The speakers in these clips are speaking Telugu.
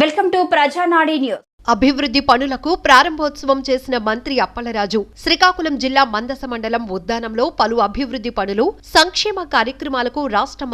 Welcome to ప్రజానాడి news. అభివృద్ధి పనులకు ప్రారంభోత్సవం చేసిన మంత్రి అప్పలరాజు శ్రీకాకుళం జిల్లా మందస మండలం ఉద్దానంలో పలు అభివృద్ధి పనులు, సంక్షేమ కార్యక్రమాలకు రాష్ట్ర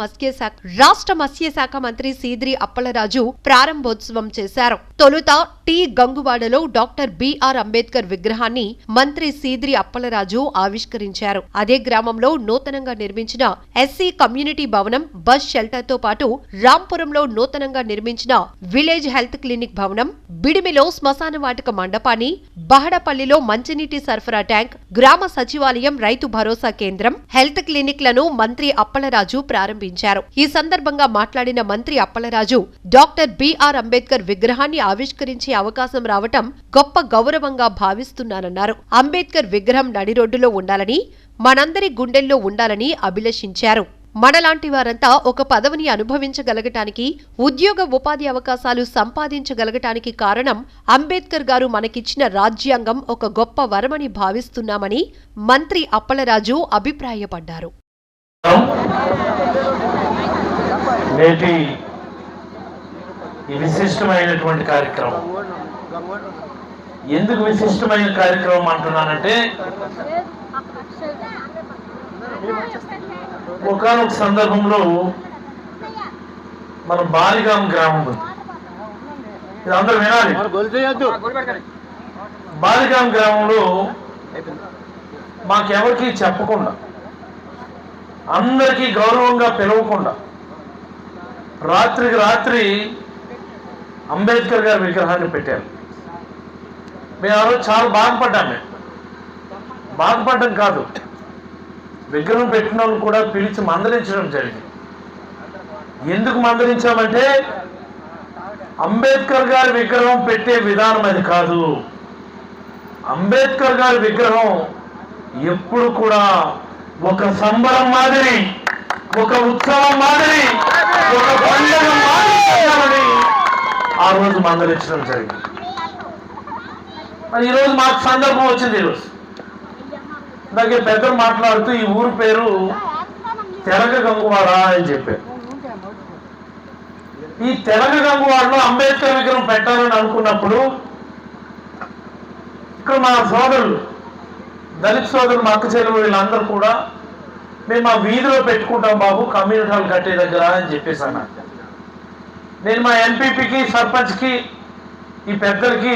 మత్స్యశాఖ మంత్రి సీద్రి అప్పలరాజు ప్రారంభోత్సవం చేశారు. తొలుత టి గంగువాడలో డాక్టర్ బిఆర్ అంబేద్కర్ విగ్రహాన్ని మంత్రి సీద్రి అప్పలరాజు ఆవిష్కరించారు. అదే గ్రామంలో నూతనంగా నిర్మించిన ఎస్సీ కమ్యూనిటీ భవనం, బస్ షెల్టర్ తో పాటు రాంపురంలో నూతనంగా నిర్మించిన విలేజ్ హెల్త్ క్లినిక్ భవనం, బిడిమిలో శ్మశాన వాటిక మండపాన్ని, బహడపల్లిలో మంచినీటి సరఫరా ట్యాంక్, గ్రామ సచివాలయం, రైతు భరోసా కేంద్రం, హెల్త్ క్లినిక్లను మంత్రి అప్పలరాజు ప్రారంభించారు. ఈ సందర్భంగా మాట్లాడిన మంత్రి అప్పలరాజు డాక్టర్ బిఆర్ అంబేద్కర్ విగ్రహాన్ని ఆవిష్కరించే అవకాశం రావటం గొప్ప గౌరవంగా భావిస్తున్నానన్నారు. అంబేద్కర్ విగ్రహం నడి రోడ్డులో ఉండాలని, మనందరి గుండెల్లో ఉండాలని అభిలషించారు. మనలాంటి వారంతా ఒక పదవిని అనుభవించగలగటానికి, ఉద్యోగ ఉపాధి అవకాశాలు సంపాదించగలగటానికి కారణం అంబేద్కర్ గారు మనకిచ్చిన రాజ్యాంగం ఒక గొప్ప వరమని భావిస్తున్నామని మంత్రి అప్పలరాజు అభిప్రాయపడ్డారు. విశిష్టమైనటువంటి కార్యక్రమం ఎందుకు విశిష్టమైన కార్యక్రమం అంటున్నానంటే, ఒకనొక సందర్భంలో మన బాలిగాం గ్రామం ఉంది, ఇది అందరూ వినాలి. బాలిగాం గ్రామంలో మాకెవరికి చెప్పకుండా, అందరికీ గౌరవంగా పిలవకుండా రాత్రికి రాత్రి అంబేద్కర్ గారి విగ్రహాన్ని పెట్టారు. మేము ఆ రోజు చాలా బాధపడ్డం కాదు, విగ్రహం పెట్టిన వాళ్ళు కూడా పిలిచి మందలించడం జరిగింది. ఎందుకు మందలించామంటే, అంబేద్కర్ గారి విగ్రహం పెట్టే విధానం అది కాదు. అంబేద్కర్ గారి విగ్రహం ఎప్పుడు కూడా ఒక సంబరం మాదిరి, ఒక ఉత్సవం మాదిరి, ఒక పండుగ మాదిరి ఆ రోజు మందలించడం జరిగింది. మరి ఈరోజు మాకు సందర్భం వచ్చింది. ఈరోజు అలాగే పెద్దలు మాట్లాడుతూ ఈ ఊరు పేరు తెలగ గంగువాడ అని చెప్పారు. ఈ తెలగ గంగువాడలో అంబేద్కర్ విగ్రహం పెట్టాలని అనుకున్నప్పుడు ఇక్కడ మా సోదరులు, దళిత సోదరులు, మా అక్క చెల్లెలు వీళ్ళందరూ కూడా మేము మా వీధిలో పెట్టుకుంటాం బాబు, కమ్యూనిటీ హాల్ కట్టే దగ్గర అని చెప్పేసి అన్నారు. నేను మా ఎంపీపీకి, సర్పంచ్కి, ఈ పెద్దలకి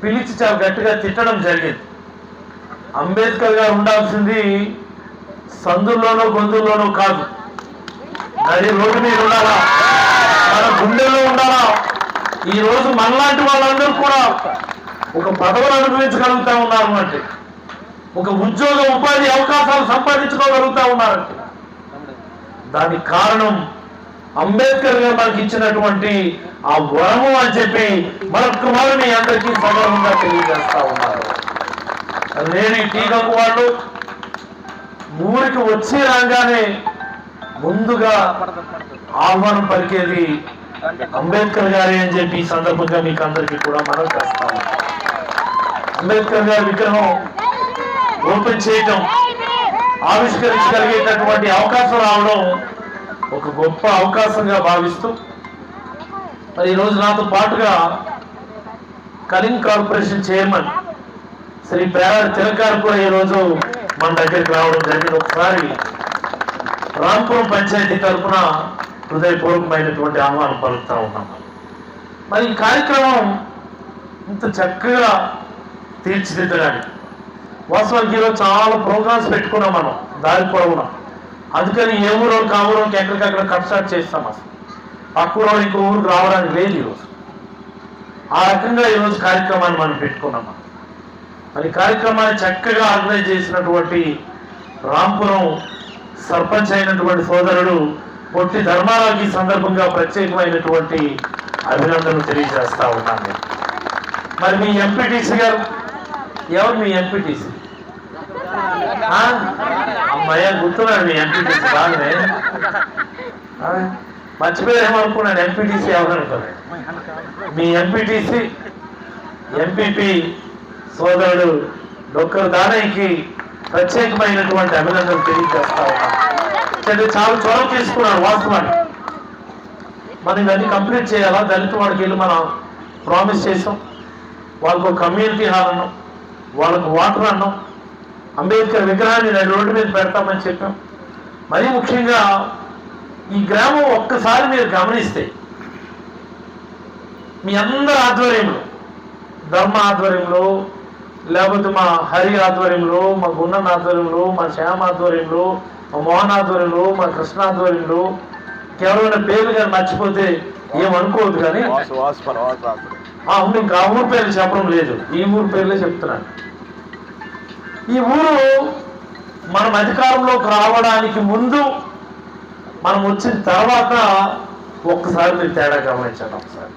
పిలిచి చాలా గట్టిగా తిట్టడం జరిగింది. అంబేద్కర్ గారు ఉండాల్సింది సందుల్లోనో గొంతుల్లోనో కాదు, అది రోడ్డు మీద ఉండాలా, మన గుండెల్లో ఉండాలా. ఈరోజు మనలాంటి వాళ్ళందరూ కూడా ఒక పదవులు అనుభవించగలుగుతా ఉన్నారు అంటే, ఒక ఉద్యోగ ఉపాధి అవకాశాలు సంపాదించుకోగలుగుతా ఉన్నారంటే దానికి కారణం అంబేద్కర్ గారు మనకి ఇచ్చినటువంటి ఆ వరము అని చెప్పి మరొకమారు మీ అందరికీ సగర్వంగా తెలియజేస్తా ఉన్నారు. నేను ఈ టీ గంగువాడలో ఊరికి వచ్చి రాగానే ముందుగా ఆహ్వానం పలికేది అంబేద్కర్ గారే అని చెప్పి ఈ సందర్భంగా మీకు అందరికీ కూడా మనం చేస్తాము. అంబేద్కర్ గారి విగ్రహం ఓపెన్ చేయటం, ఆవిష్కరించగలిగేటటువంటి అవకాశం రావడం ఒక గొప్ప అవకాశంగా భావిస్తూ, మరి ఈరోజు నాతో పాటుగా కళింగ్ కార్పొరేషన్ చైర్మన్ శ్రీ పేరారి తిలక్ గారు కూడా ఈరోజు మన దగ్గరికి రావడం జరిగింది. ఒకసారి రాంపురం పంచాయతీ తరఫున హృదయపూర్వకమైనటువంటి ఆహ్వానం పలుకుతా ఉన్నాం. మరి ఈ కార్యక్రమం ఇంత చక్కగా తీర్చిదిద్దడానికి వాస్తవానికి ఈరోజు చాలా ప్రోగ్రామ్స్ పెట్టుకున్నాం మనం దారి పొడవునా. అందుకని ఏ ఊరో కావురోకి ఎక్కడికక్కడ కట్ స్టార్ట్ చేస్తాం. అసలు పక్కూరో ఇంకో ఊరికి రావడానికి లేదు ఈరోజు. ఆ రకంగా ఈరోజు కార్యక్రమాన్ని మనం పెట్టుకున్నాం. మరి కార్యక్రమాన్ని చక్కగా ఆర్గనైజ్ చేసినటువంటి రాంపురం సర్పంచ్ అయినటువంటి సోదరుడు పొట్టి ధర్మారావుకి సందర్భంగా ప్రత్యేకమైనటువంటి అభినందనలు తెలియజేస్తా ఉన్నాను. మరి మీ ఎంపీటీసీ గారు ఎవరు? మీ ఎంపీటీసీ అమ్మాయ గుర్తున్నాడు. మీ ఎంపీటీసీ బాగానే మర్చిపోయామనుకున్నాను. ఎంపీటీసీ ఎవరు అనుకోలేదు. మీ ఎంపీటీసీ ఎంపీపీ సోదరుడు డాక్టర్ దానయ్యకి ప్రత్యేకమైనటువంటి అభినందనలు తెలియజేస్తా ఉన్నాను. చాలా చొరవ తీసుకున్నాడు. వాస్తవాన్ని మనం ఇవన్నీ కంప్లీట్ చేయాలా, దళిత వాడికి వెళ్ళి మనం ప్రామిస్ చేసాం. వాళ్ళకు ఒక కమ్యూనిటీ హాల్ అన్నాం, వాళ్ళకు వాటర్ అన్నాం, అంబేద్కర్ విగ్రహాన్ని రోడ్డు మీద పెడతామని చెప్పాం. మరీ ముఖ్యంగా ఈ గ్రామం ఒక్కసారి మీరు గమనిస్తే మీ అందరి ఆధ్వర్యంలో, ధర్మ ఆధ్వర్యంలో, లేకపోతే మా హరి ఆధ్వర్యంలో, మా గున్నన్ ఆధ్వర్యంలో, మా శ్యామ్ ఆధ్వర్యంలో, మా మోహన్ ఆధ్వర్యంలో, మా కృష్ణ ఆధ్వర్యంలో, కేవలమైన పేర్లు కానీ మర్చిపోతే ఏమనుకోవద్దు. కానీ ఇంకా ఆ ఊరు పేర్లు చెప్పడం లేదు, ఈ ఊరు పేర్లే చెప్తున్నాను. ఈ ఊరు మనం అధికారంలోకి రావడానికి ముందు, మనం వచ్చిన తర్వాత ఒక్కసారి మీరు తేడా గమనించండి. ఒకసారి